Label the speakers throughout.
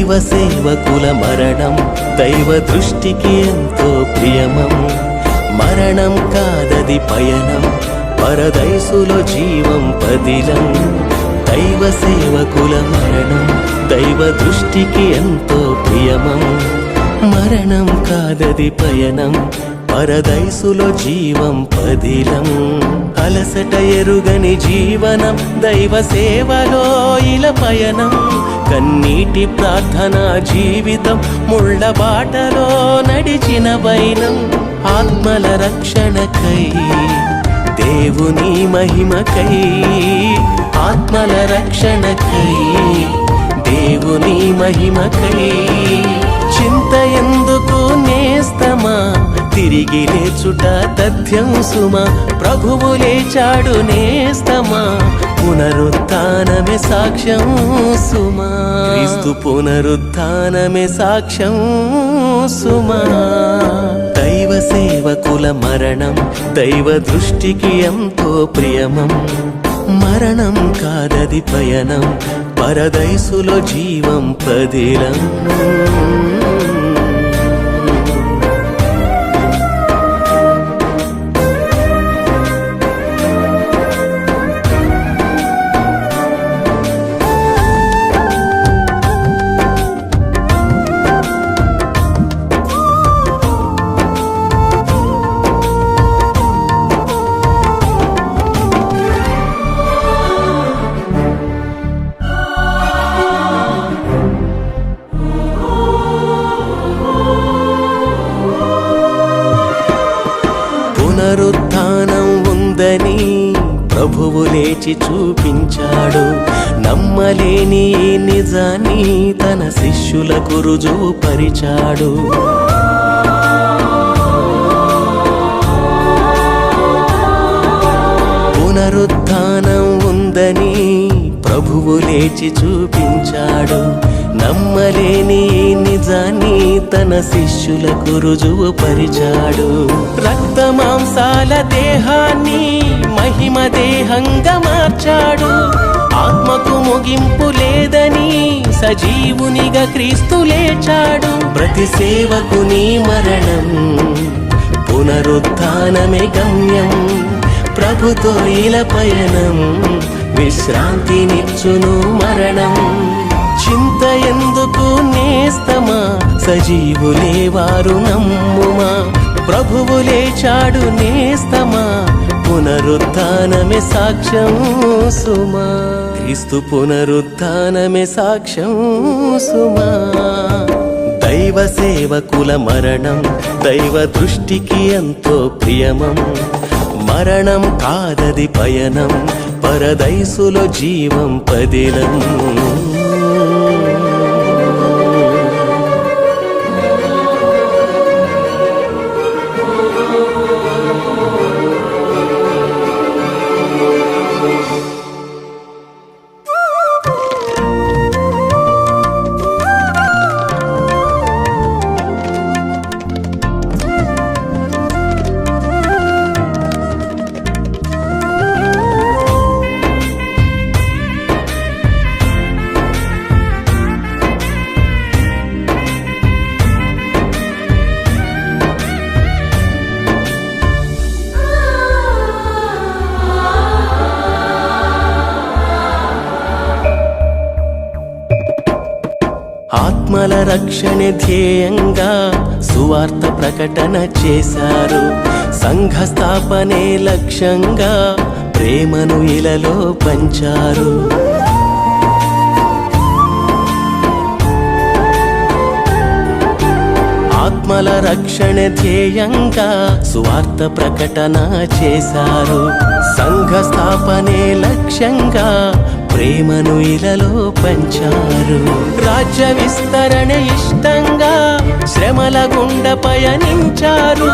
Speaker 1: దైవ సేవకుల మరణం దైవ దృష్టికి ఎంతో ప్రియమం. మరణం కాదది పయనం, పరదైసులో జీవం పదిలం. దైవ సేవకుల మరణం దైవ దృష్టికి ఎంతో ప్రియమం. మరణం కాదది పయనం, పరదైసులో జీవం పదిలం. అలసట ఎరుగని జీవనం దైవ సేవలో ఇలా పయనం. కన్నీటి ప్రార్థన జీవితం ముళ్ళ బాటలో నడిచిన వైనం. ఆత్మల రక్షణకై దేవుని మహిమకై, ఆత్మల రక్షణకై దేవుని మహిమకై. చింత ఎందుకు నేస్తమా, తిరిగి లేచుట తథ్యం సుమా. ప్రభువు లేచాడు నేస్తమా, పునరుత్థానమే సాక్ష్యం సుమా. క్రీస్తు పునరుత్థానమే సాక్ష్యం సుమా. దైవ సేవకుల మరణం దైవ దృష్టికి ఎంతో ప్రియమం. మరణం కాదది పయనం, పరదైసులో జీవం పదిలం. పునరుత్థానం ఉందని ప్రభువు లేచి చూపించాడు. నమ్మలేని నిజాన్ని తన శిష్యులకు రుజువుపరిచాడు. పునరుత్థానం ఉందని ప్రభువు లేచి చూపించాడు. నమ్మలేని నిజాన్ని తన శిష్యులకు రుజువుపరిచాడు. రక్త మాంసాల దేహాన్ని మహిమ దేహంగా మార్చాడు. ఆత్మకు ముగింపు లేదని సజీవునిగా క్రీస్తు లేచాడు. ప్రతి సేవకుని మరణం పునరుత్థానమే గమ్యం. ప్రభుతో ఇలా పయనం విశ్రాంతినిచ్చును మరణం. చింత ఎందుకు నేస్తమా, సజీవులే వారు నమ్ముమా. ప్రభువు లేచాడు నేస్తమా, పునరుత్థానమే సాక్ష్యం సుమా. క్రీస్తు పునరుత్థానమే సాక్ష్యం సుమా. దైవ సేవకుల మరణం దైవ దృష్టికి ఎంతో ప్రియమం. మరణం కాదది పయనం, పరదైసులో జీవం పదిలం. ఆత్మల రక్షణే ధ్యేయంగా సువార్త ప్రకటన చేశారు. సంఘ స్థాపనే లక్ష్యంగా ప్రేమను ఇలలో పంచారు. ఆత్మల రక్షణ ధ్యేయంగా సువార్త ప్రకటన చేశారు. సంఘ స్థాపనే లక్ష్యంగా ప్రేమను ఇలలో పంచారు. రాజ్య విస్తరణ ఇష్టంగా శ్రమల గుండ పయనించారు.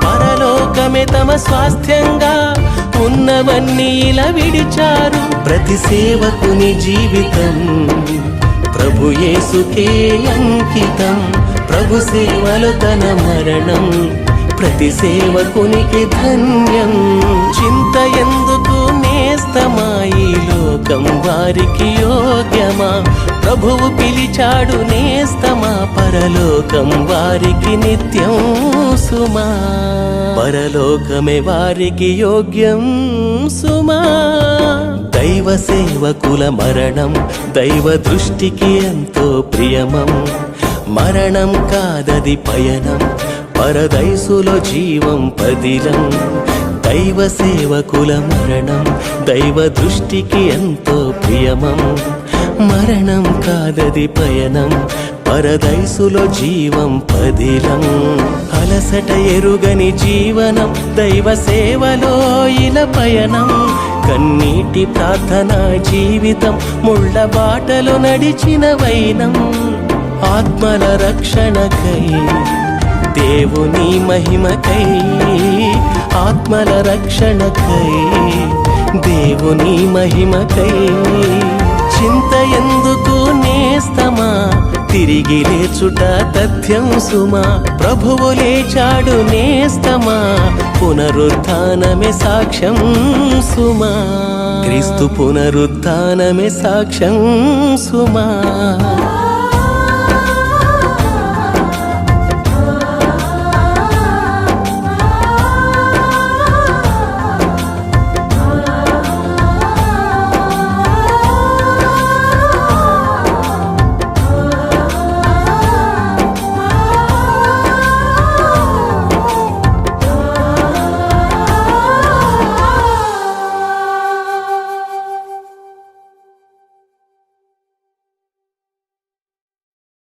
Speaker 1: పరలోకమే తమ స్వాస్థ్యంగా ఉన్నవన్నీ ఇలా విడిచారు. ప్రతి సేవకుని జీవితం ప్రభు యేసుకే అంకితం. ప్రభు సేవలో తన మరణం ప్రతి సేవకునికి ధన్యం. చింత ఎందుకు నేస్తమా ఈ లోకం వారికి యోగ్యమా ప్రభువు పిలిచాడు నేస్తమా పరలోకం వారికి నిత్యం సుమా పరలోకమే వారికి యోగ్యం సుమా దైవ సేవకుల మరణం దైవ దృష్టికి ఎంతో ప్రియమం మరణం కాదది పయనం పరదైసులో జీవం పదిలం దైవ సేవకుల మరణం దైవ దృష్టికి ఎంతో ప్రియమం మరణం కాదది పయనం పరదైసులో జీవం పదిలం అలసట ఎరుగని జీవనం దైవ సేవలో ఇలా పయనం కన్నీటి ప్రార్థన జీవితం ముళ్ళ బాటలో నడిచిన వైనం ఆత్మల రక్షణకై దేవుని మహిమకై ఆత్మల రక్షణకై దేవుని మహిమకై చింత ఎందుకు నేస్తమా తిరిగి లేచుట తథ్యం సుమా ప్రభువు లేచాడు నేస్తమా పునరుత్థానమే సాక్ష్యం సుమా క్రీస్తు పునరుత్థానమే సాక్ష్యం సుమా